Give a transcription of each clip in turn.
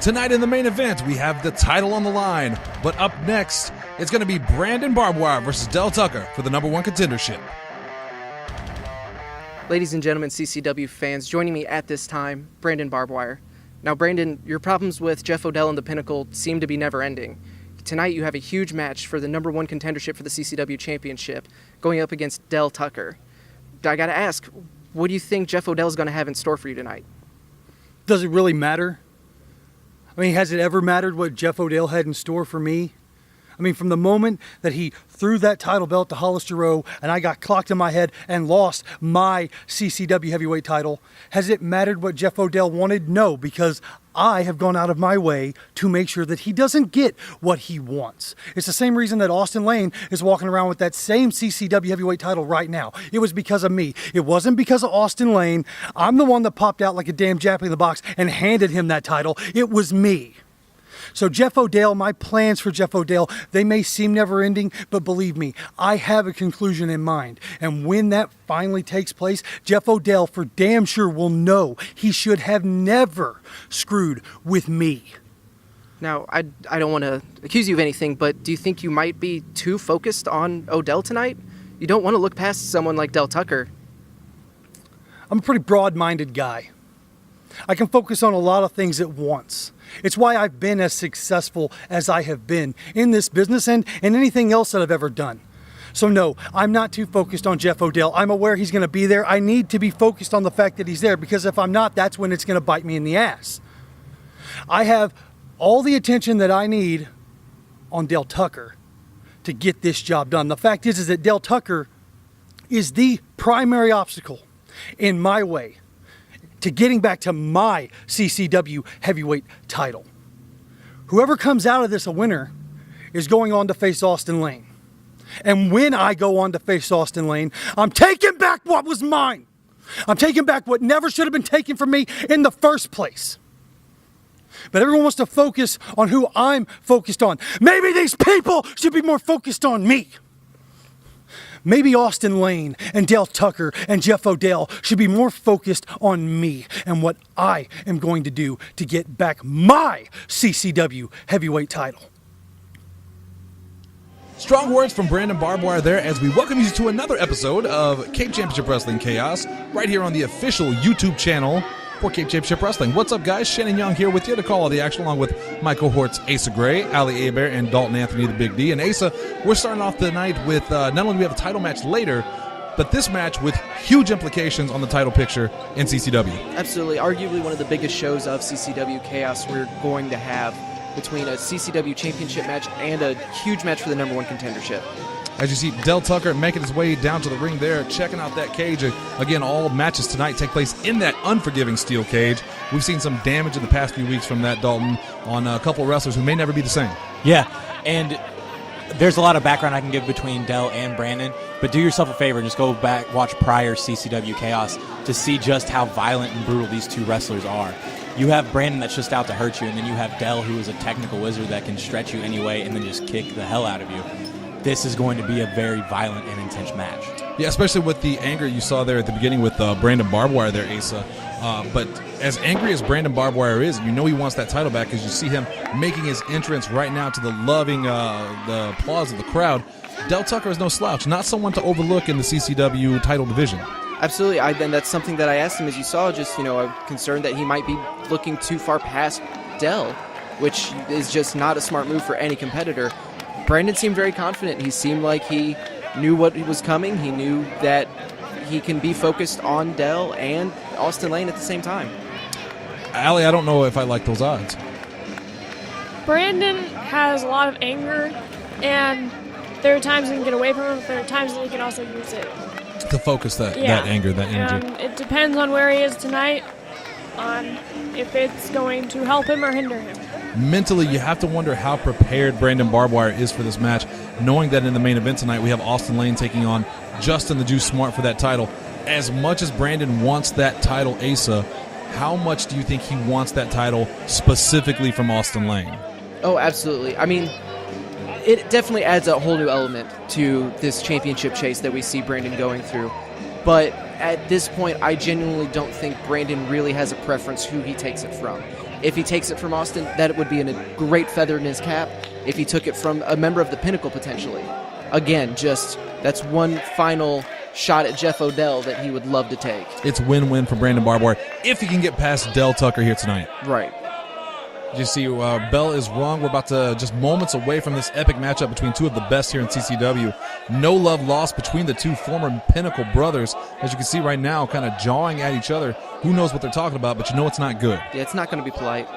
Tonight in the main event, we have the title on the line. But up next, it's going to be Brandon Barbwire versus Dell Tucker for the #1 contendership. Ladies and gentlemen, CCW fans, joining me at this time, Brandon Barbwire. Now, Brandon, your problems with Jeff Odell and the Pinnacle seem to be never-ending. Tonight, you have a huge match for the #1 contendership for the CCW Championship, going up against Dell Tucker. I got to ask, what do you think Jeff Odell is going to have in store for you tonight? Does it really matter? I mean, has it ever mattered what Jeff Odell had in store for me? I mean, from the moment that he threw that title belt to Hollister Rowe and I got clocked in my head and lost my CCW heavyweight title, has it mattered what Jeff Odell wanted? No, because I have gone out of my way to make sure that he doesn't get what he wants. It's the same reason that Austin Lane is walking around with that same CCW heavyweight title right now. It was because of me. It wasn't because of Austin Lane. I'm the one that popped out like a damn jack in the box and handed him that title. It was me. So Jeff Odell, my plans for Jeff Odell, they may seem never-ending, but believe me, I have a conclusion in mind. And when that finally takes place, Jeff Odell for damn sure will know he should have never screwed with me. Now, I don't want to accuse you of anything, but do you think you might be too focused on Odell tonight? You don't want to look past someone like Dell Tucker. I'm a pretty broad-minded guy. I can focus on a lot of things at once. It's why I've been as successful as I have been in this business and anything else that I've ever done. So no, I'm not too focused on Jeff Odell. I'm aware he's going to be there. I need to be focused on the fact that he's there, because if I'm not, that's when it's going to bite me in the ass. I have all the attention that I need on Dell Tucker to get this job done. The fact is that Dell Tucker is the primary obstacle in my way to getting back to my CCW heavyweight title. Whoever comes out of this a winner is going on to face Austin Lane. And when I go on to face Austin Lane, I'm taking back what was mine. I'm taking back what never should have been taken from me in the first place. But everyone wants to focus on who I'm focused on. Maybe these people should be more focused on me. Maybe Austin Lane and Dell Tucker and Jeff Odell should be more focused on me and what I am going to do to get back my CCW heavyweight title. Strong words from Brandon Barbwire there as we welcome you to another episode of Cape Championship Wrestling Chaos right here on the official YouTube channel for Cape Championship Wrestling. What's up, guys? Shannon Young here with you to call all the action, along with my cohorts Asa Gray, Ali Hebert, and Dalton Anthony, the Big D. And Asa, we're starting off the night with not only do we have a title match later, but this match with huge implications on the title picture in CCW. Absolutely. Arguably one of the biggest shows of CCW Chaos we're going to have, between a CCW Championship match and a huge match for the #1 contendership. As you see, Dell Tucker making his way down to the ring there, checking out that cage. Again, all matches tonight take place in that unforgiving steel cage. We've seen some damage in the past few weeks from that, Dalton, on a couple of wrestlers who may never be the same. Yeah, and there's a lot of background I can give between Dell and Brandon, but do yourself a favor and just go back, watch prior CCW Chaos to see just how violent and brutal these two wrestlers are. You have Brandon that's just out to hurt you, and then you have Dell, who is a technical wizard that can stretch you anyway and then just kick the hell out of you. This is going to be a very violent and intense match. Yeah, especially with the anger you saw there at the beginning with Brandon Barbwire there, Asa. But as angry as Brandon Barbwire is, you know he wants that title back, because you see him making his entrance right now to the loving the applause of the crowd. Dell Tucker is no slouch, not someone to overlook in the CCW title division. Absolutely, and that's something that I asked him, as you saw, just, I'm concerned that he might be looking too far past Dell, which is just not a smart move for any competitor. Brandon seemed very confident. He seemed like he knew what was coming. He knew that he can be focused on Dell and Austin Lane at the same time. Ali, I don't know if I like those odds. Brandon has a lot of anger, and there are times he can get away from it, but there are times that he can also use it to focus that anger, that energy. It depends on where he is tonight, on if it's going to help him or hinder him. Mentally, you have to wonder how prepared Brandon Barbwire is for this match, knowing that in the main event tonight we have Austin Lane taking on Justin the Juice Smart for that title. As much as Brandon wants that title, Asa, how much do you think he wants that title specifically from Austin Lane? Oh, absolutely. I mean, it definitely adds a whole new element to this championship chase that we see Brandon going through. But at this point, I genuinely don't think Brandon really has a preference who he takes it from. If he takes it from Austin, that would be a great feather in his cap. If he took it from a member of the Pinnacle, potentially. Again, that's one final shot at Jeff Odell that he would love to take. It's win-win for Brandon Barbwire if he can get past Dell Tucker here tonight. Right. You see, Bell is wrong. We're about to just moments away from this epic matchup between two of the best here in CCW. No love lost between the two former Pinnacle brothers. As you can see right now, kind of jawing at each other. Who knows what they're talking about, but you know it's not good. Yeah, it's not going to be polite.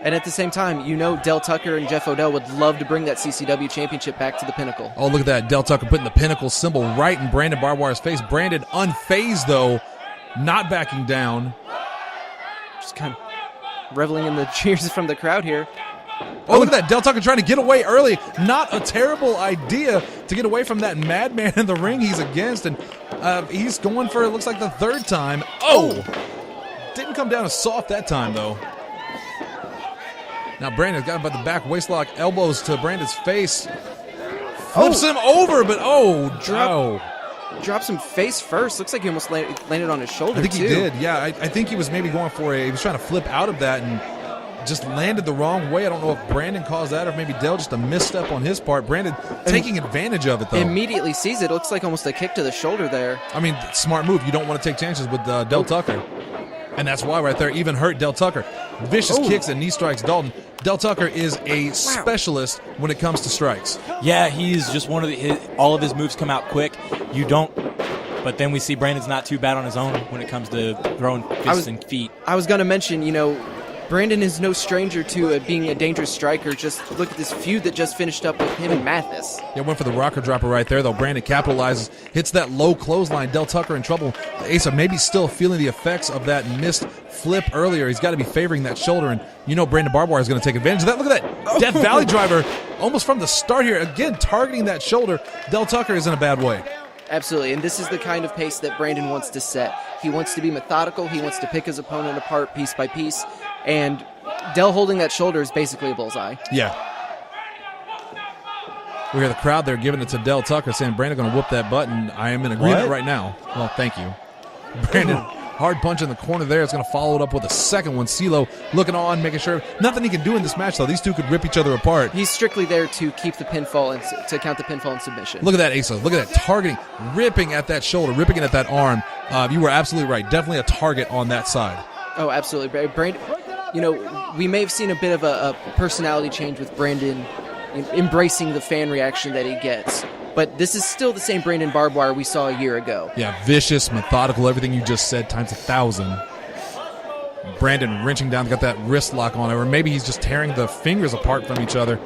And at the same time, you know Dell Tucker and Jeff Odell would love to bring that CCW championship back to the Pinnacle. Oh, look at that. Dell Tucker putting the Pinnacle symbol right in Brandon Barbwire's face. Brandon unfazed, though, not backing down. Just kind of reveling in the cheers from the crowd here. Oh, look at that. Dell Tucker trying to get away early. Not a terrible idea to get away from that madman in the ring he's against. And he's going for, it looks like, the third time. Oh! Didn't come down as soft that time, though. Now Brandon's got him by the back waistlock, elbows to Brandon's face. Flips him over, but drops him face first. Looks like he almost landed on his shoulder, I think too. he did, yeah. I think he was maybe going for he was trying to flip out of that and just landed the wrong way. I don't know if Brandon caused that or maybe Dell, just a misstep on his part. Brandon taking advantage of it, though. Immediately sees it. Looks like almost a kick to the shoulder there. I mean, smart move. You don't want to take chances with Dell Tucker. And that's why right there, even hurt Dell Tucker. Vicious kicks and knee strikes Dalton. Dell Tucker is a specialist when it comes to strikes. Yeah, he's just one of all of his moves come out quick. You don't, but then we see Brandon's not too bad on his own when it comes to throwing fists and feet. I was going to mention, Brandon is no stranger to being a dangerous striker. Just look at this feud that just finished up with him and Mathis. Yeah, went for the rocker dropper right there, though. Brandon capitalizes, hits that low clothesline. Dell Tucker in trouble. Asa maybe still feeling the effects of that missed flip earlier. He's got to be favoring that shoulder, and Brandon Barbwire is going to take advantage of that. Look at that. Death Valley driver almost from the start here. Again, targeting that shoulder. Dell Tucker is in a bad way. Absolutely, and this is the kind of pace that Brandon wants to set. He wants to be methodical. He wants to pick his opponent apart piece by piece, and Dell holding that shoulder is basically a bullseye. Yeah. We hear the crowd there giving it to Dell Tucker, saying, Brandon going to whoop that button. I am in agreement right now. Well, thank you. Brandon, hard punch in the corner there. It's going to follow it up with a second one. CeeLo looking on, making sure. Nothing he can do in this match, though. These two could rip each other apart. He's strictly there to keep the pinfall and to count the pinfall and submission. Look at that, Asa. Look at that targeting, ripping at that shoulder, ripping it at that arm. You were absolutely right. Definitely a target on that side. Oh, absolutely. Brandon, we may have seen a bit of a personality change with Brandon embracing the fan reaction that he gets. But this is still the same Brandon Barbwire we saw a year ago. Yeah, vicious, methodical, everything you just said times 1,000. Brandon wrenching down, got that wrist lock on it, or maybe he's just tearing the fingers apart from each other.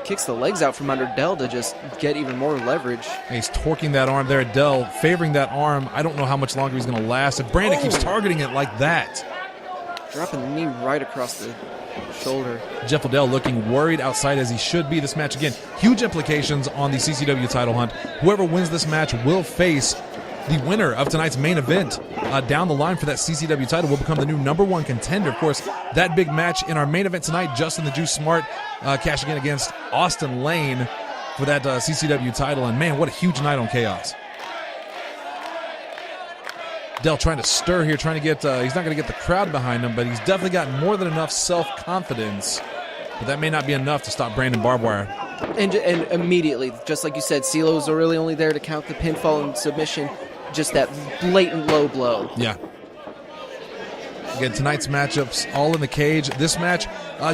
Kicks the legs out from under Dell to just get even more leverage. And he's torquing that arm there at Dell, favoring that arm. I don't know how much longer he's going to last. If Brandon keeps targeting it like that. Dropping the knee right across the shoulder. Jeff Odell looking worried outside as he should be. This match, again, huge implications on the CCW title hunt. Whoever wins this match will face the winner of tonight's main event down the line for that CCW title. Will become the new #1 contender. Of course, that big match in our main event tonight, Justin the Juice Smart cashing in against Austin Lane for that CCW title. And man, what a huge night on Chaos. Dell trying to stir here, trying to get, he's not going to get the crowd behind him, but he's definitely got more than enough self-confidence. But that may not be enough to stop Brandon Barbwire. And immediately, just like you said, CeeLo's really only there to count the pinfall and submission. Just that blatant low blow. Yeah. Again, tonight's matchups all in the cage. This match,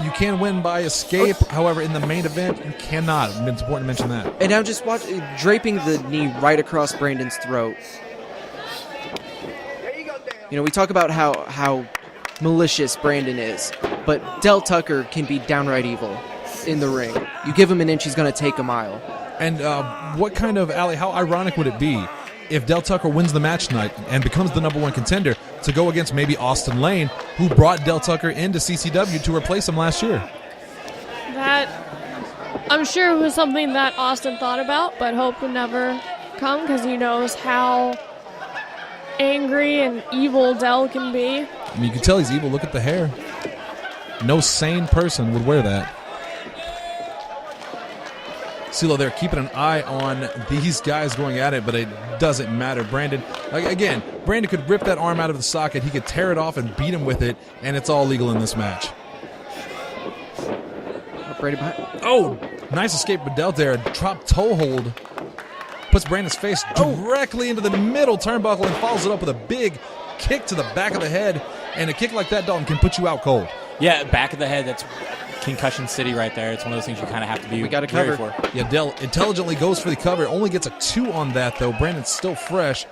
you can win by escape. However, in the main event, you cannot. It's important to mention that. And now just watch, draping the knee right across Brandon's throat. We talk about how malicious Brandon is, but Dell Tucker can be downright evil in the ring. You give him an inch, he's going to take a mile. And what kind of, Allie, how ironic would it be if Dell Tucker wins the match tonight and becomes the #1 contender to go against maybe Austin Lane, who brought Dell Tucker into CCW to replace him last year? That, I'm sure it was something that Austin thought about, but hope would never come because he knows how angry and evil Dell can be. I mean, you can tell he's evil. Look at the hair. No sane person would wear that. CeeLo there keeping an eye on these guys going at it, but it doesn't matter. Brandon could rip that arm out of the socket. He could tear it off and beat him with it, and it's all legal in this match. Oh, nice escape with Dell there. Drop toe hold. Puts Brandon's face directly into the middle turnbuckle and follows it up with a big kick to the back of the head. And a kick like that, Dalton, can put you out cold. Yeah, back of the head, that's concussion city right there. It's one of those things you kind of have to be ready for. Yeah, Dell intelligently goes for the cover. Only gets a 2 on that, though. Brandon's still fresh.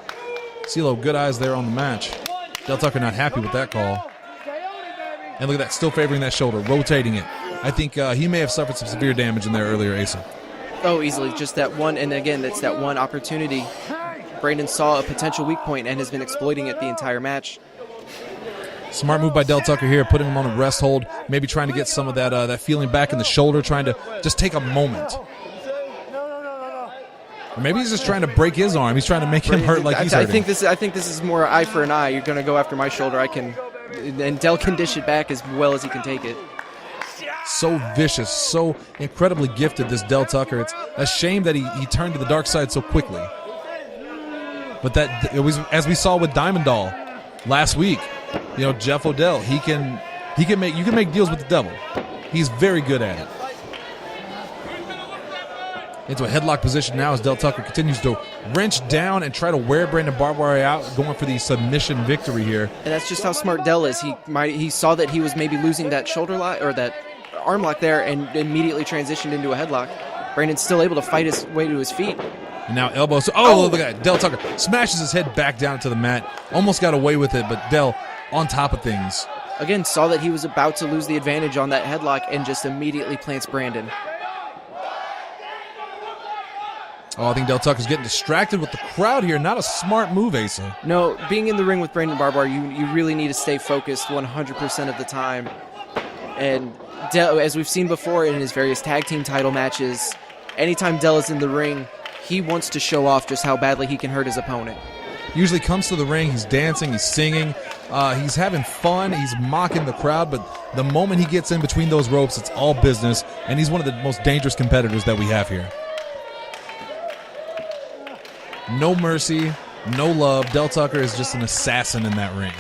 CeeLo, good eyes there on the match. Dell Tucker not happy with that call. And look at that, still favoring that shoulder, rotating it. I think he may have suffered some severe damage in there earlier, Asa. Oh, easily. Just that one, and again, that's that one opportunity. Brandon saw a potential weak point and has been exploiting it the entire match. Smart move by Dell Tucker here, putting him on a rest hold, maybe trying to get some of that feeling back in the shoulder, trying to just take a moment. Or maybe he's just trying to break his arm. He's trying to make him hurt like he's hurting. I think this is more eye for an eye. You're going to go after my shoulder. And Dell can dish it back as well as he can take it. So vicious, so incredibly gifted, this Dell Tucker. It's a shame that he turned to the dark side so quickly. But that it was, as we saw with Diamond Doll last week, Jeff Odell, you can make deals with the devil. He's very good at it. Into a headlock position now as Dell Tucker continues to wrench down and try to wear Brandon Barbwire out, going for the submission victory here. And that's just how smart Dell is. He saw that he was maybe losing that shoulder lock or that arm lock there and immediately transitioned into a headlock. Brandon's still able to fight his way to his feet. And now elbows. Oh, look at that. Dell Tucker smashes his head back down to the mat. Almost got away with it, but Dell on top of things. Again, saw that he was about to lose the advantage on that headlock and just immediately plants Brandon. Oh, I think Dell Tucker's getting distracted with the crowd here. Not a smart move, Asa. No, being in the ring with Brandon Barbwire, you really need to stay focused 100% of the time. And Dell, as we've seen before in his various tag team title matches, anytime Dell is in the ring, he wants to show off just how badly he can hurt his opponent. Usually comes to the ring, he's dancing, he's singing, he's having fun, he's mocking the crowd, but the moment he gets in between those ropes, it's all business, and he's one of the most dangerous competitors that we have here. No mercy, no love. Dell Tucker is just an assassin in that ring.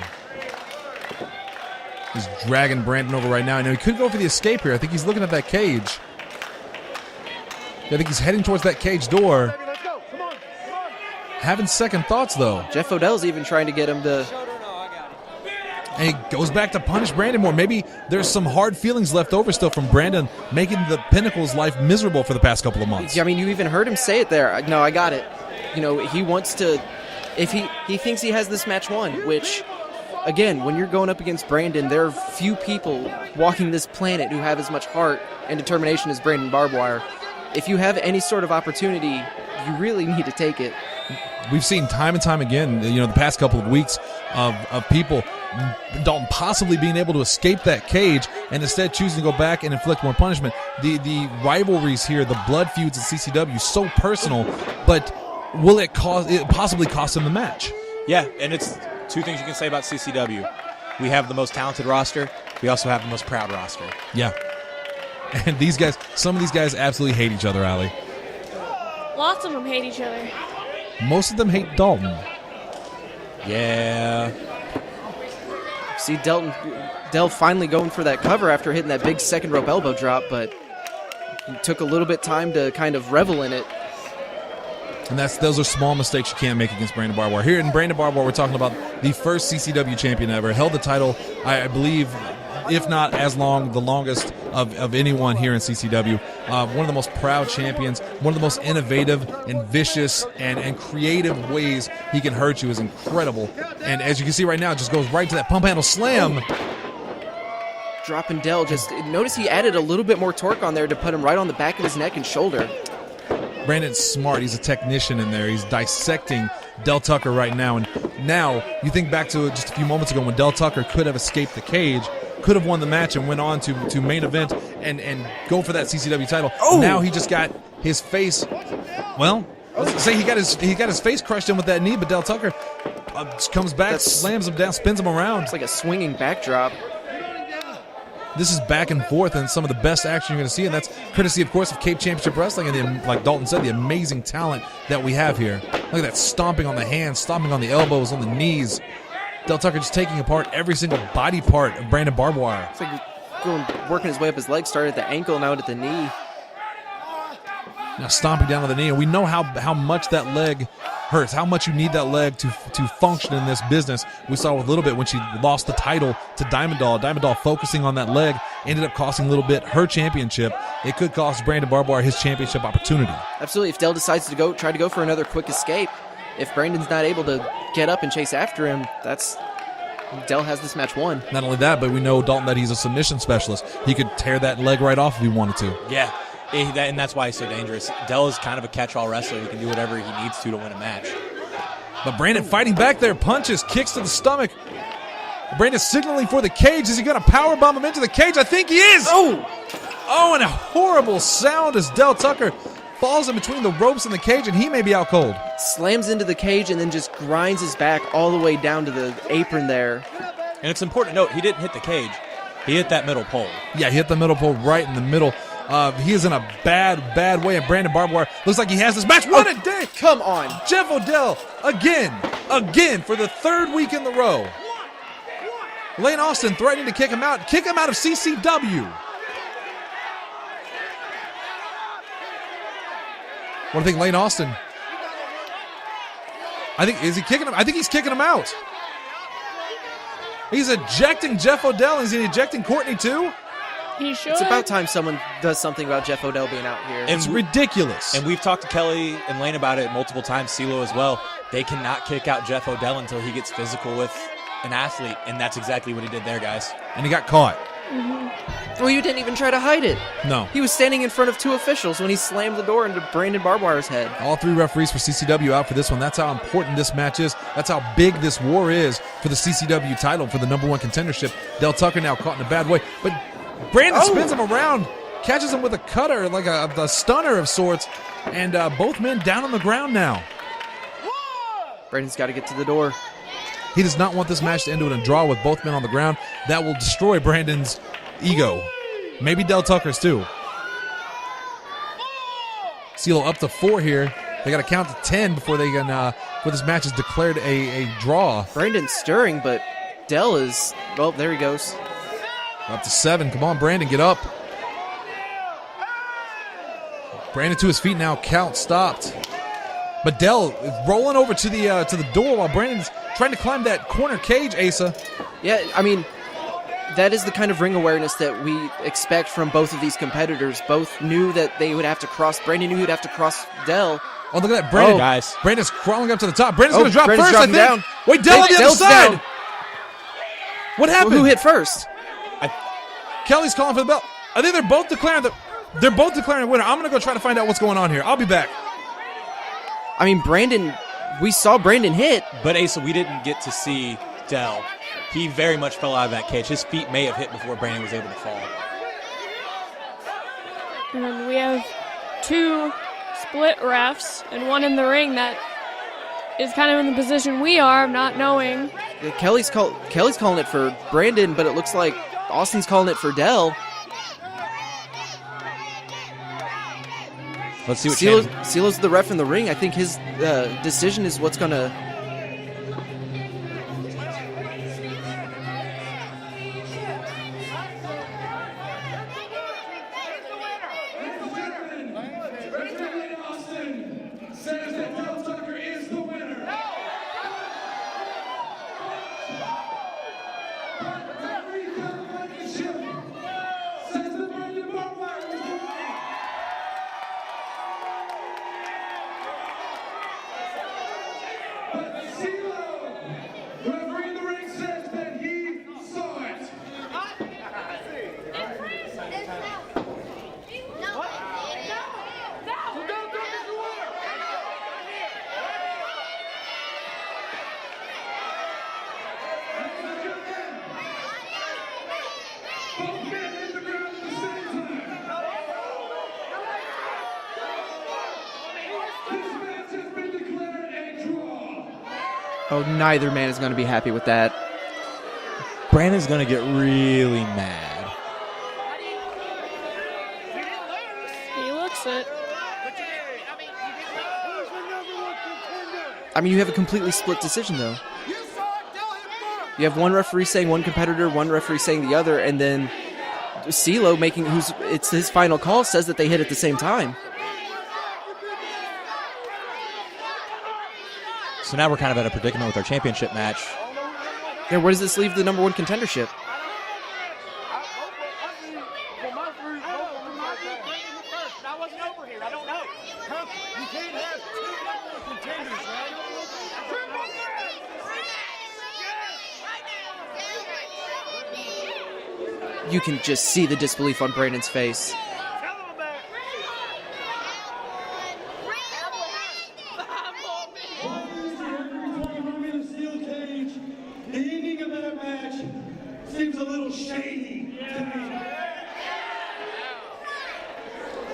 He's dragging Brandon over right now. I know he could go for the escape here. I think he's looking at that cage. I think he's heading towards that cage door. Having second thoughts, though. Jeff Odell's even trying to get him to... And he goes back to punish Brandon more. Maybe there's some hard feelings left over still from Brandon, making the Pinnacle's life miserable for the past couple of months. I mean, you even heard him say it there. No, I got it. He wants to... If he thinks he has this match won, which... Again, when you're going up against Brandon, there are few people walking this planet who have as much heart and determination as Brandon Barbwire. If you have any sort of opportunity, you really need to take it. We've seen time and time again, the past couple of weeks of people, Dalton possibly being able to escape that cage and instead choosing to go back and inflict more punishment. The rivalries here, the blood feuds at CCW, so personal, but will it possibly cost him the match? Yeah, and it's two things you can say about CCW. We have the most talented roster. We also have the most proud roster. Yeah. And some of these guys absolutely hate each other, Allie. Lots of them hate each other. Most of them hate Dalton. Yeah. See Dell finally going for that cover after hitting that big second rope elbow drop, but he took a little bit time to kind of revel in it. And those are small mistakes you can't make against Brandon Barbwire. Here in Brandon Barbwire, we're talking about the first CCW champion ever. Held the title, I believe, if not as long, the longest of anyone here in CCW. One of the most proud champions, one of the most innovative and vicious and creative ways he can hurt you is incredible. And as you can see right now, it just goes right to that pump handle slam. Dropping Dell. Just notice he added a little bit more torque on there to put him right on the back of his neck and shoulder. Brandon's smart. He's a technician in there. He's dissecting Dell Tucker right now. And now you think back to just a few moments ago when Dell Tucker could have escaped the cage, could have won the match and went on to main event and go for that CCW title. Oh! Now he just got his face. Well, let's say he got his face crushed in with that knee, but Dell Tucker comes back, slams him down, spins him around. It's like a swinging backdrop. this is back and forth and some of the best action you're going to see, and that's courtesy, of course, of Cape Championship Wrestling and, like Dalton said, the amazing talent that we have here. Look at that stomping on the hands, stomping on the elbows, on the knees. Dell Tucker just taking apart every single body part of Brandon Barbwire. It's like working his way up his leg, started at the ankle, now at the knee. Now stomping down on the knee, and we know how much that leg hurts, how much you need that leg to function in this business. We saw with a little bit when she lost the title to Diamond Doll. Diamond Doll focusing on that leg ended up costing a little bit her championship. It could cost Brandon Barbwire his championship opportunity. Absolutely. If Dell decides to try to go for another quick escape, if Brandon's not able to get up and chase after him, Dell has this match won. Not only that, but we know Dalton that he's a submission specialist. He could tear that leg right off if he wanted to. Yeah. And that's why he's so dangerous. Dell is kind of a catch-all wrestler. He can do whatever he needs to win a match. But Brandon fighting back there, punches, kicks to the stomach. Brandon signaling for the cage. Is he going to powerbomb him into the cage? I think he is. Oh, and a horrible sound as Dell Tucker falls in between the ropes and the cage, and he may be out cold. Slams into the cage and then just grinds his back all the way down to the apron there. And it's important to note, he didn't hit the cage. He hit that middle pole. Yeah, he hit the middle pole right in the middle. He is in a bad way, and Brandon Barbwire looks like he has this match won a day. Come on. Jeff Odell, again, for the third week in a row. Lane Austin threatening to kick him out of CCW. What do you think, Lane Austin? Is he kicking him? I think he's kicking him out. He's ejecting Jeff Odell. Is he ejecting Courtney too? He should. It's about time someone does something about Jeff Odell being out here. It's ridiculous. And we've talked to Kaeley and Lane about it multiple times, CeeLo as well. They cannot kick out Jeff Odell until he gets physical with an athlete, and that's exactly what he did there, guys. And he got caught. Well, you didn't even try to hide it. No. He was standing in front of two officials when he slammed the door into Brandon Barbwire's head. All three referees for CCW out for this one. That's how important this match is. That's how big this war is for the CCW title, for the #1 contendership. Dell Tucker now caught in a bad way. But Brandon spins him around, catches him with a cutter, like a stunner of sorts, and both men down on the ground now. Brandon's got to get to the door. He does not want this match to end in a draw with both men on the ground. That will destroy Brandon's ego. Maybe Dell Tucker's too. CeeLo up to 4 here. They got to count to 10 before they can. Before this match is declared a draw. Brandon's stirring, but Dell is. Well, there he goes. Up to 7. Come on, Brandon, get up. Brandon to his feet now. Count stopped. But Dell is rolling over to the door while Brandon's trying to climb that corner cage, Asa. Yeah, I mean, that is the kind of ring awareness that we expect from both of these competitors. Both knew that they would have to cross. Brandon knew he would have to cross Dell. Oh, look at that. Brandon. Guys. Brandon's crawling up to the top. Brandon's going to drop Brandon's first, I think. down. Wait, Dell on the other Dell's side. down. What happened? Well, who hit first? Kelly's calling for the belt. I think they're both declaring a winner. I'm going to go try to find out what's going on here. I'll be back. I mean, Brandon, we saw Brandon hit. But Asa, we didn't get to see Dell. He very much fell out of that cage. His feet may have hit before Brandon was able to fall. And we have 2 split refs and one in the ring that is kind of in the position we are of not knowing. Yeah, Kelly's calling it for Brandon, but it looks like Austin's calling it for Dell. Let's see what CeeLo's the ref in the ring. I think his decision is what's going to... Says that Dell Tucker is the winner. Says that Brandon Barbwire is the winner. But CeeLo, referee in the ring, says that he saw it. Both men hit the ground at the same time. This match has been declared a draw. Oh, neither man is going to be happy with that. Brandon's going to get really mad. fix it. I mean, you have a completely split decision, though. You have one referee saying one competitor, one referee saying the other, and then CeeLo it's his final call, says that they hit at the same time. So now we're kind of at a predicament with our championship match. Yeah, where does this leave the number one contendership? You can just see the disbelief on Brandon's face. The ending of that match seems a little shady to me.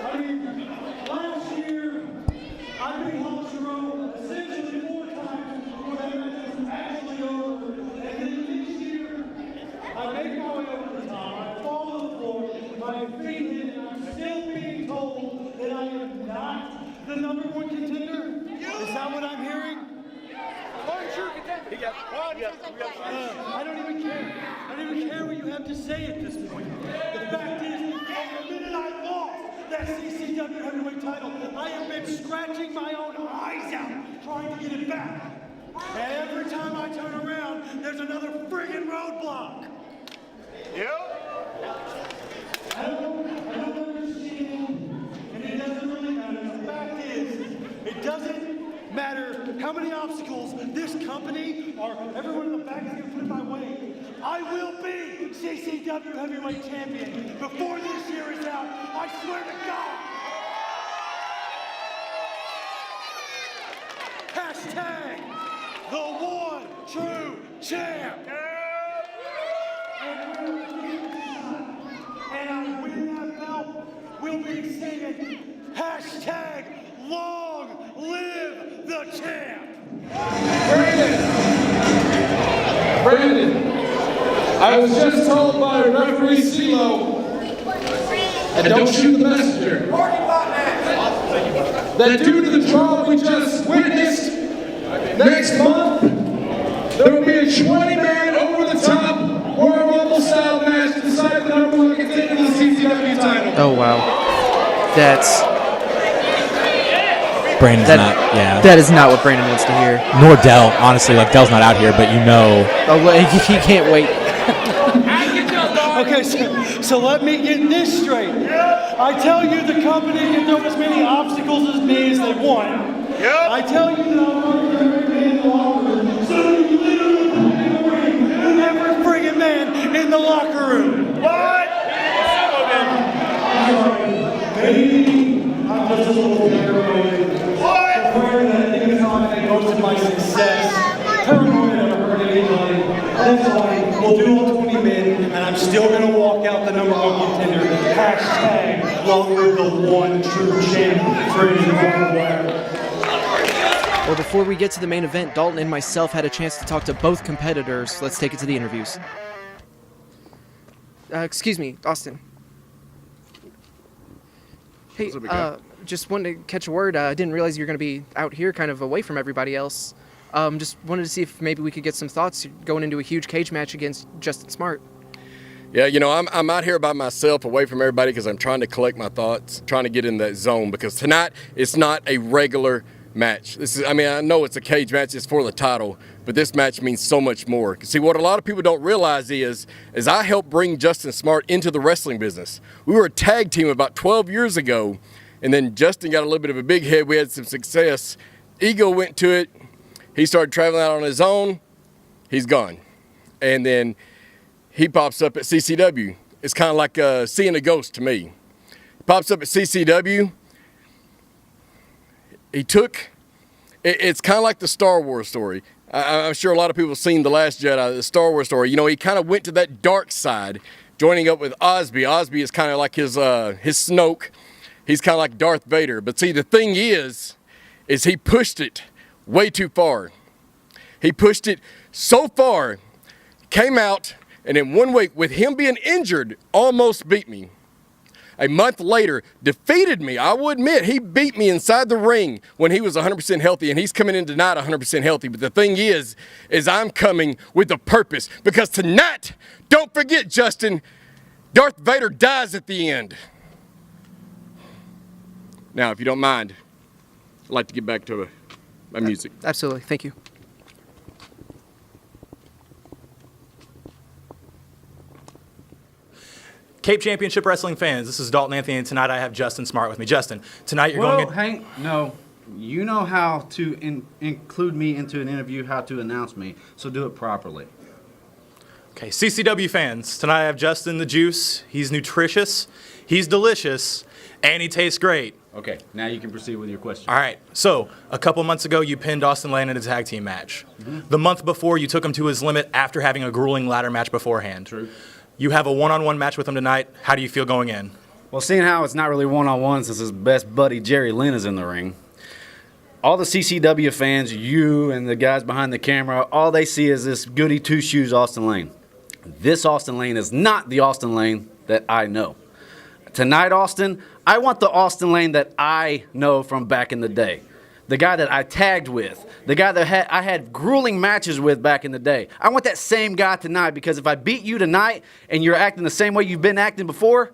I mean, last year, I beat Holloway essentially 4 times before that match was actually over. And then this year, I make my way over the top. I fall to the floor, my feet hit, and I'm still being told that I am not the number one contender. Is that what I'm hearing? I don't even care. I don't even care what you have to say at this point. The fact is, from the minute I lost that CCW heavyweight title, I have been scratching my own eyes out trying to get it back. And every time I turn around, there's another friggin' roadblock. I don't understand, and it doesn't really matter. The fact is, it doesn't matter how many obstacles this company or everyone in the back is going to put in my way. I will be CCW heavyweight champion before this year is out. I swear to God. Hashtag the one true champ. And I win that belt, we'll be singing hashtag long live the champ. Brandon, I was just told by referee CeeLo, and don't shoot the messenger, that due to the draw we just witnessed, next month there will be a 20-man over-the-top Royal Rumble style match to decide the number one contender to the CCW title. Oh, wow. That's... Brandon's not, yeah. That is not what Brandon wants to hear. Nor Dell, honestly. Like, Dell's not out here, but you know. Oh, well, he can't wait. Okay, so let me get this straight. I tell you the company can throw as many obstacles as me as they want. I tell you that I'm going to every man in the locker room. So you literally put me in the ring with every friggin' man in the locker room. What? I'm sorry. Maybe I'm just a little paranoid. Afraid that things aren't going to go to my success. Paranoid that I'm hurting anybody. That's fine. We'll do all 20 men, and I'm still going to walk out the number one contender. Hashtag long live the one true champ. Barbwire. Well, before we get to the main event, Dalton and myself had a chance to talk to both competitors. Let's take it to the interviews. Excuse me, Austin. Hey, just wanted to catch a word. I didn't realize you were going to be out here kind of away from everybody else. Just wanted to see if maybe we could get some thoughts going into a huge cage match against Justin Smart. Yeah, you know, I'm out here by myself, away from everybody, because I'm trying to collect my thoughts, trying to get in that zone, because tonight it's not a regular match. This is, I mean, I know it's a cage match, it's for the title, but this match means so much more. See, what a lot of people don't realize is I helped bring Justin Smart into the wrestling business. We were a tag team about 12 years ago, and then Justin got a little bit of a big head. We had some success. Ego went to it. He started traveling out on his own. He's gone. And then he pops up at CCW. It's kind of like seeing a ghost to me. He pops up at CCW. It's kind of like the Star Wars story. I'm sure a lot of people have seen The Last Jedi, the Star Wars story. You know, he kind of went to that dark side, joining up with Osby. Osby is kind of like his Snoke. He's kind of like Darth Vader. But see, the thing is he pushed it way too far. He pushed it so far, came out, and in 1 week, with him being injured, almost beat me. a month later, defeated me. I will admit, he beat me inside the ring when he was 100% healthy, and he's coming in tonight 100% healthy. But the thing is I'm coming with a purpose, because tonight, don't forget, Justin, Darth Vader dies at the end. Now, if you don't mind, I'd like to get back to my music. Absolutely. Thank you. Cape Championship Wrestling fans, this is Dalton Anthony, and tonight I have Justin Smart with me. Justin, tonight you're going to... Hank, no. You know how to include me into an interview, how to announce me, so do it properly. Okay, CCW fans, tonight I have Justin the Juice. He's nutritious, he's delicious, and he tastes great. Okay, now you can proceed with your question. All right, so a couple months ago, you pinned Austin Lane in a tag team match. Mm-hmm. The month before, you took him to his limit after having a grueling ladder match beforehand. True. You have a one-on-one match with him tonight. How do you feel going in? Well, seeing how it's not really one-on-one since his best buddy Jerry Lynn is in the ring, all the CCW fans, you and the guys behind the camera, all they see is this goody two-shoes Austin Lane. This Austin Lane is not the Austin Lane that I know. Tonight, Austin, I want the Austin Lane that I know from back in the day. The guy that I tagged with, the guy that I had grueling matches with back in the day. I want that same guy tonight, because if I beat you tonight and you're acting the same way you've been acting before,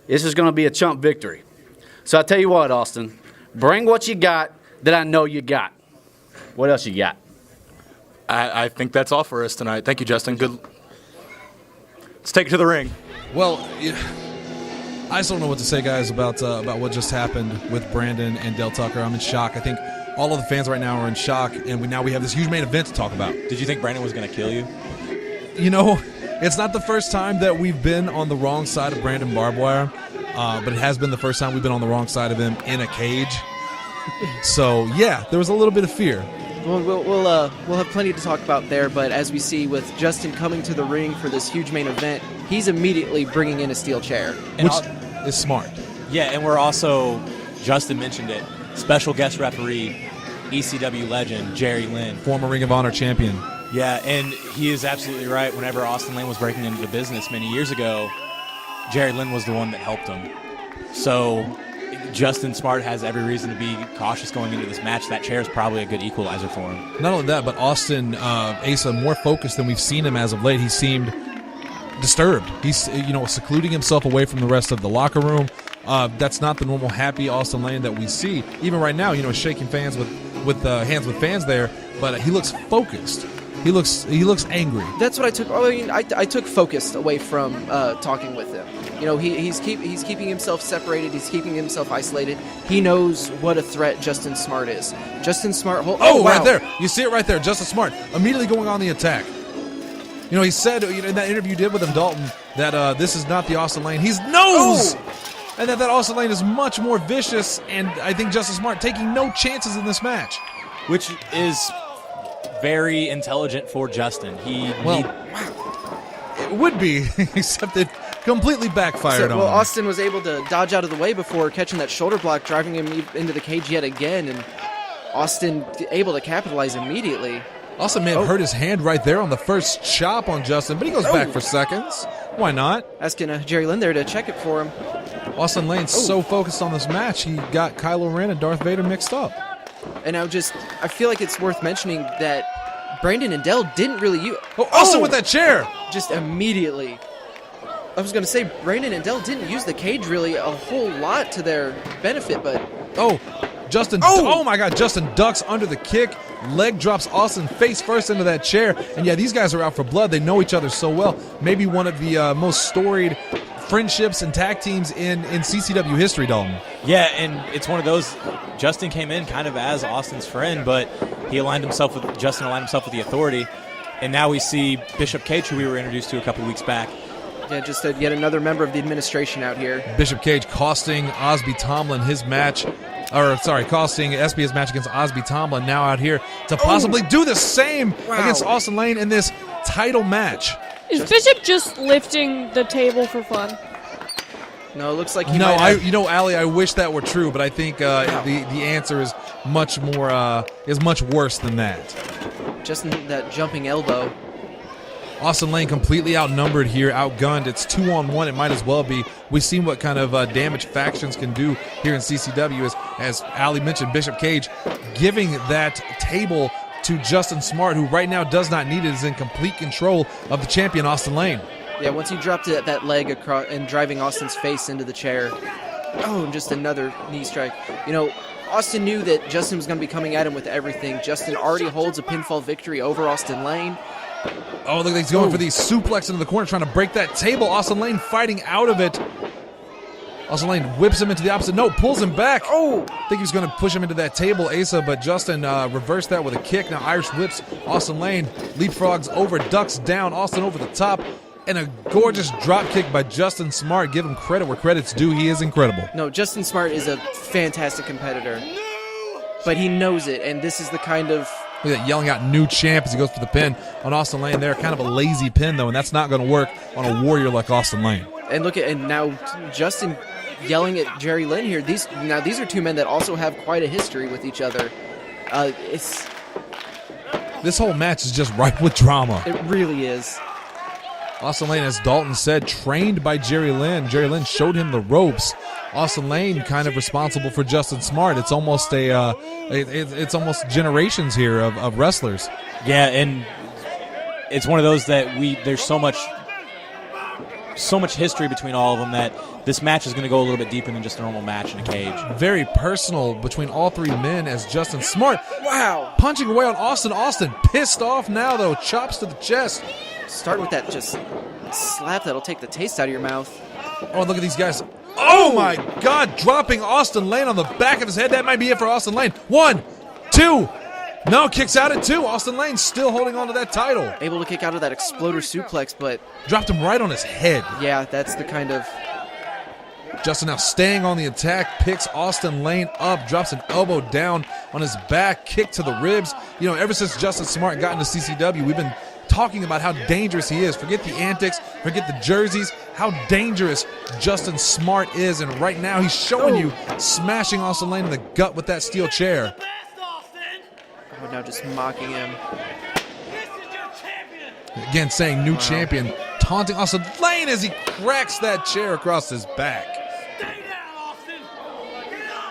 it's just going to be a chump victory. So I tell you what, Austin, bring what you got that I know you got. What else you got? I think that's all for us tonight. Thank you, Justin. Good. Let's take it to the ring. Well, I just don't know what to say, guys, about what just happened with Brandon and Dell Tucker. I'm in shock. I think all of the fans right now are in shock, and now we have this huge main event to talk about. Did you think Brandon was going to kill you? You know, it's not the first time that we've been on the wrong side of Brandon Barbwire, but it has been the first time we've been on the wrong side of him in a cage. So, yeah, there was a little bit of fear. Well, we'll have plenty to talk about there, but as we see with Justin coming to the ring for this huge main event, he's immediately bringing in a steel chair. Which is smart. Yeah, and we're also, Justin mentioned it, special guest referee, ECW legend, Jerry Lynn. Former Ring of Honor champion. Yeah, and he is absolutely right. Whenever Austin Lane was breaking into the business many years ago, Jerry Lynn was the one that helped him. So Justin Smart has every reason to be cautious going into this match. That chair is probably a good equalizer for him. Not only that, but Austin Asa more focused than we've seen him as of late. He seemed disturbed. He's secluding himself away from the rest of the locker room. That's not the normal happy Austin Lane that we see. Even right now, shaking fans with hands with fans there, but he looks focused. He looks angry. That's what I took. I took focus away from talking with him. He's keeping himself separated. He's keeping himself isolated. He knows what a threat Justin Smart is. Justin Smart. Wow. Right there. You see it right there. Justin Smart immediately going on the attack. He said in that interview you did with him, Dalton, that this is not the Austin Lane he knows. And that Austin Lane is much more vicious, and I think Justin Smart taking no chances in this match. Which is very intelligent for Justin. It would be, except it completely backfired on him. Austin was able to dodge out of the way before catching that shoulder block, driving him into the cage yet again, and Austin able to capitalize immediately. Austin may have hurt his hand right there on the first chop on Justin, but he goes back for seconds. Why not? Asking Jerry Lynn there to check it for him. Austin Lane's so focused on this match, he got Kylo Ren and Darth Vader mixed up. And I feel like it's worth mentioning that Brandon and Dell didn't really use... Austin with that chair! Just immediately. I was going to say, Brandon and Dell didn't use the cage really a whole lot to their benefit, but... Justin, oh my God, Justin ducks under the kick, leg drops Austin face first into that chair, and yeah, these guys are out for blood. They know each other so well. Maybe one of the most storied friendships and tag teams in CCW history, Dalton. Yeah, and it's one of those, Justin came in kind of as Austin's friend, but Justin aligned himself with the Authority, and now we see Bishop Cage, who we were introduced to a couple weeks back. Yeah, just yet another member of the administration out here. Bishop Cage costing Osby Tomlin his match. Costing SB his match against Osby Tomlin, now out here to possibly do the same against Austin Lane in this title match. Is Bishop just lifting the table for fun? No, it looks like he Allie, I wish that were true, but I think the answer is much worse than that. Just that jumping elbow. Austin Lane completely outnumbered here, outgunned. It's 2-on-1. It might as well be. We've seen what kind of damage factions can do here in CCW. As Ali mentioned, Bishop Cage giving that table to Justin Smart, who right now does not need it, is in complete control of the champion, Austin Lane. Yeah, once he dropped that leg across and driving Austin's face into the chair. Oh, and just another knee strike. Austin knew that Justin was going to be coming at him with everything. Justin already holds a pinfall victory over Austin Lane. Oh, look, he's going for the suplex into the corner, trying to break that table. Austin Lane fighting out of it. Austin Lane whips him into the opposite. No, pulls him back. Oh! I think he was going to push him into that table, Asa, but Justin reversed that with a kick. Now Irish whips Austin Lane. Leapfrogs over, ducks down. Austin over the top. And a gorgeous drop kick by Justin Smart. Give him credit where credit's due. He is incredible. No, Justin Smart is a fantastic competitor. But he knows it, and this is the kind of... Look at that, yelling out new champ as he goes for the pin on Austin Lane there. Kind of a lazy pin, though, and that's not going to work on a warrior like Austin Lane. And now Justin yelling at Jerry Lynn here. These are two men that also have quite a history with each other. This whole match is just ripe with drama. It really is. Austin Lane, as Dalton said, trained by Jerry Lynn. Jerry Lynn showed him the ropes. Austin Lane kind of responsible for Justin Smart. It's almost it's almost generations here of wrestlers. Yeah, and it's one of those that there's so much history between all of them that this match is going to go a little bit deeper than just a normal match in a cage. Very personal between all three men as Justin Smart, wow, punching away on Austin. Austin pissed off now, though, chops to the chest. Start with that just slap that'll take the taste out of your mouth. Oh, look at these guys. Oh, my God, dropping Austin Lane on the back of his head. That might be it for Austin Lane. 1, 2. No, kicks out at 2. Austin Lane still holding on to that title. Able to kick out of that exploder suplex, but... dropped him right on his head. Yeah, that's the kind of... Justin now staying on the attack, picks Austin Lane up, drops an elbow down on his back, kick to the ribs. Ever since Justin Smart got into CCW, we've been talking about how dangerous he is. Forget the antics, forget the jerseys, how dangerous Justin Smart is. And right now he's showing you smashing Austin Lane in the gut with that steel chair. Oh, now just mocking him. Again, saying new champion, taunting Austin Lane as he cracks that chair across his back.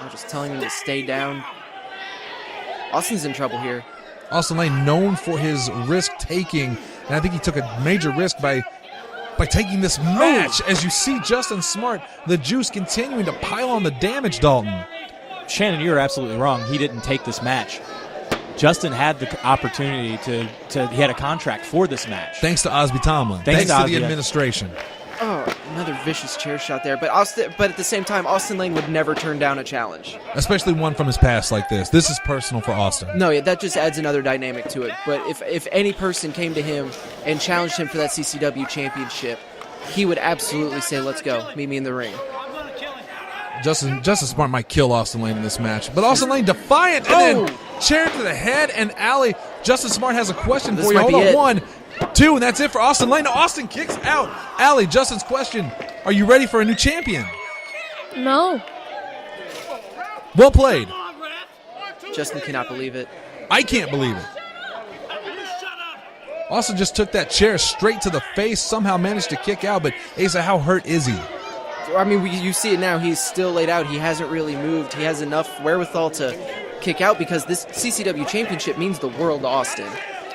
I'm just telling him to stay down. Austin's in trouble here. Austin Lane known for his risk-taking, and I think he took a major risk by taking this match. As you see Justin Smart, the juice continuing to pile on the damage, Dalton. Shannon, you're absolutely wrong. He didn't take this match. Justin had the opportunity he had a contract for this match. Thanks to Osby Tomlin. Thanks to the administration. Oh, another vicious chair shot there. But at the same time, Austin Lane would never turn down a challenge. Especially one from his past like this. This is personal for Austin. No, yeah, that just adds another dynamic to it. But if any person came to him and challenged him for that CCW championship, he would absolutely say, let's go. Meet me in the ring. Justin Smart might kill Austin Lane in this match. But Austin Lane defiant, and then chair to the head, and Ali, Justin Smart has a question for you. Hold on, 1, 2, and that's it for Austin Lane. No, Austin kicks out. Ali, Justin's question, are you ready for a new champion? No. Well played. Justin cannot believe it. I can't believe it. Austin just took that chair straight to the face, somehow managed to kick out, but Asa, how hurt is he? I mean, you see it now. He's still laid out. He hasn't really moved. He has enough wherewithal to kick out because this CCW championship means the world to Austin.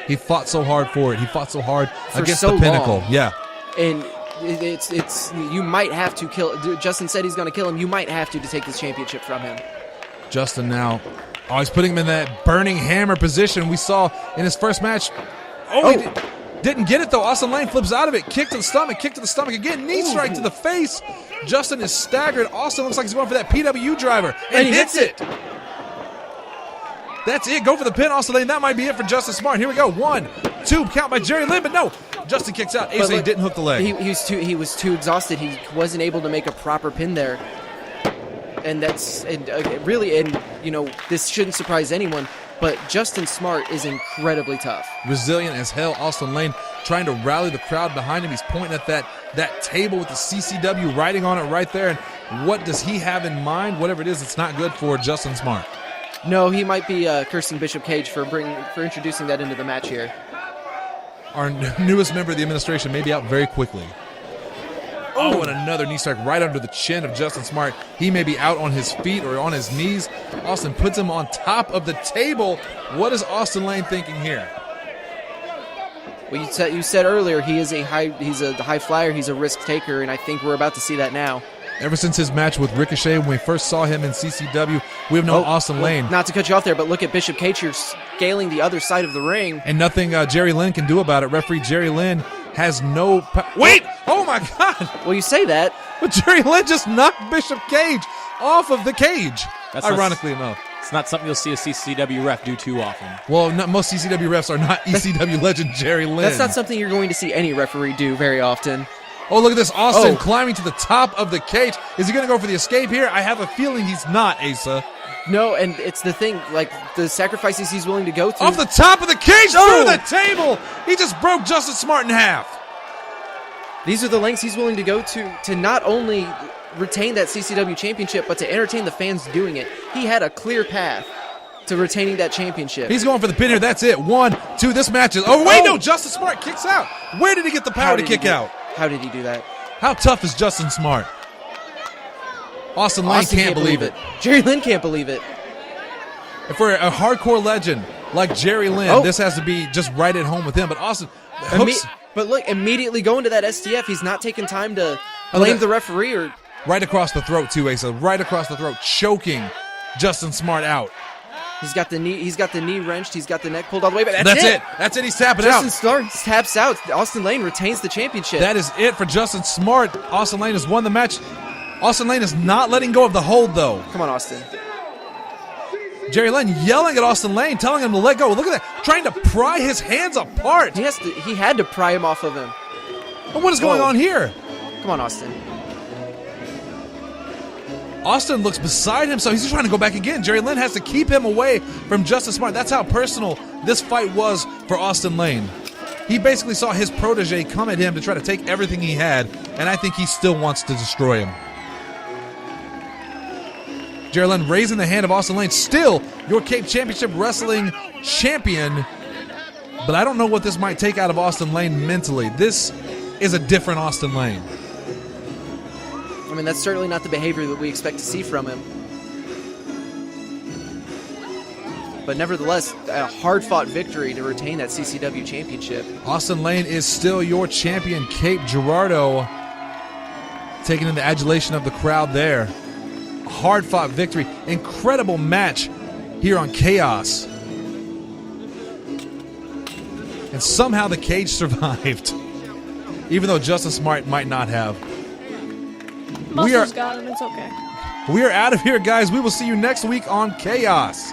He fought so hard for it. He fought so hard against so the Pinnacle. Long. Yeah. And it's you might have to kill. Justin said he's going to kill him. You might have to take this championship from him. Justin now, he's putting him in that burning hammer position we saw in his first match. He didn't get it, though. Austin Lane flips out of it. Kick to the stomach again. Knee strike to the face. Justin is staggered. Austin looks like he's going for that PW driver. And he hits it. That's it. Go for the pin, Austin Lane. That might be it for Justin Smart. Here we go. 1, 2, count by Jerry Lynn, but no. Justin kicks out. Asa didn't hook the leg. He was too exhausted. He wasn't able to make a proper pin there. And this shouldn't surprise anyone. But Justin Smart is incredibly tough. Resilient as hell. Austin Lane trying to rally the crowd behind him. He's pointing at that table with the CCW writing on it right there. And what does he have in mind? Whatever it is, it's not good for Justin Smart. No, he might be cursing Bishop Cage for introducing that into the match here. Our newest member of the administration may be out very quickly. Oh, and another knee strike right under the chin of Justin Smart. He may be out on his feet or on his knees. Austin puts him on top of the table. What is Austin Lane thinking here? Well, you said earlier he's a high flyer, he's a risk taker, and I think we're about to see that now. Ever since his match with Ricochet, when we first saw him in CCW, we have known Austin Lane. Not to cut you off there, but look at Bishop Cage here scaling the other side of the ring. And nothing Jerry Lynn can do about it. Referee Jerry Lynn has no... Wait! Oh, my God! Well, you say that. But Jerry Lynn just knocked Bishop Cage off of the cage, ironically enough. It's not something you'll see a CCW ref do too often. Well, most CCW refs are not ECW legend Jerry Lynn. That's not something you're going to see any referee do very often. Oh, look at this. Austin climbing to the top of the cage. Is he going to go for the escape here? I have a feeling he's not, Asa. No, and it's the thing, like, the sacrifices he's willing to go through. Off the top of the cage, through the table. He just broke Justin Smart in half. These are the lengths he's willing to go to not only retain that CCW championship, but to entertain the fans doing it. He had a clear path to retaining that championship. He's going for the pin here. That's it. 1, 2. This match is... Oh, wait, no. Justin Smart kicks out. Where did he get the power to kick out? How did he do that? How tough is Justin Smart? Austin Lane can't believe it. Jerry Lynn can't believe it. And for a hardcore legend like Jerry Lynn, this has to be just right at home with him. But Austin... But look, immediately going to that STF, he's not taking time to blame the referee or... Right across the throat, too, Asa. Right across the throat, choking Justin Smart out. He's got the knee wrenched. He's got the neck pulled all the way back. That's it. That's it. He's tapping out. Justin Smart taps out. Austin Lane retains the championship. That is it for Justin Smart. Austin Lane has won the match. Austin Lane is not letting go of the hold, though. Come on, Austin. Jerry Lynn yelling at Austin Lane, telling him to let go. Look at that. Trying to pry his hands apart. He had to pry him off of him. But what is going on here? Come on, Austin. Austin looks beside himself. He's just trying to go back again. Jerry Lynn has to keep him away from Justin Smart. That's how personal this fight was for Austin Lane. He basically saw his protege come at him to try to take everything he had, and I think he still wants to destroy him. Jerry Lynn raising the hand of Austin Lane, still your Cape Championship Wrestling champion, but I don't know what this might take out of Austin Lane mentally. This is a different Austin Lane. I mean, that's certainly not the behavior that we expect to see from him. But nevertheless, a hard-fought victory to retain that CCW championship. Austin Lane is still your champion. Cape Girardeau taking in the adulation of the crowd there. Hard-fought victory. Incredible match here on Chaos. And somehow the cage survived. Even though Justin Smart might not have. Muscles got him. It's okay. We are out of here, guys. We will see you next week on Chaos.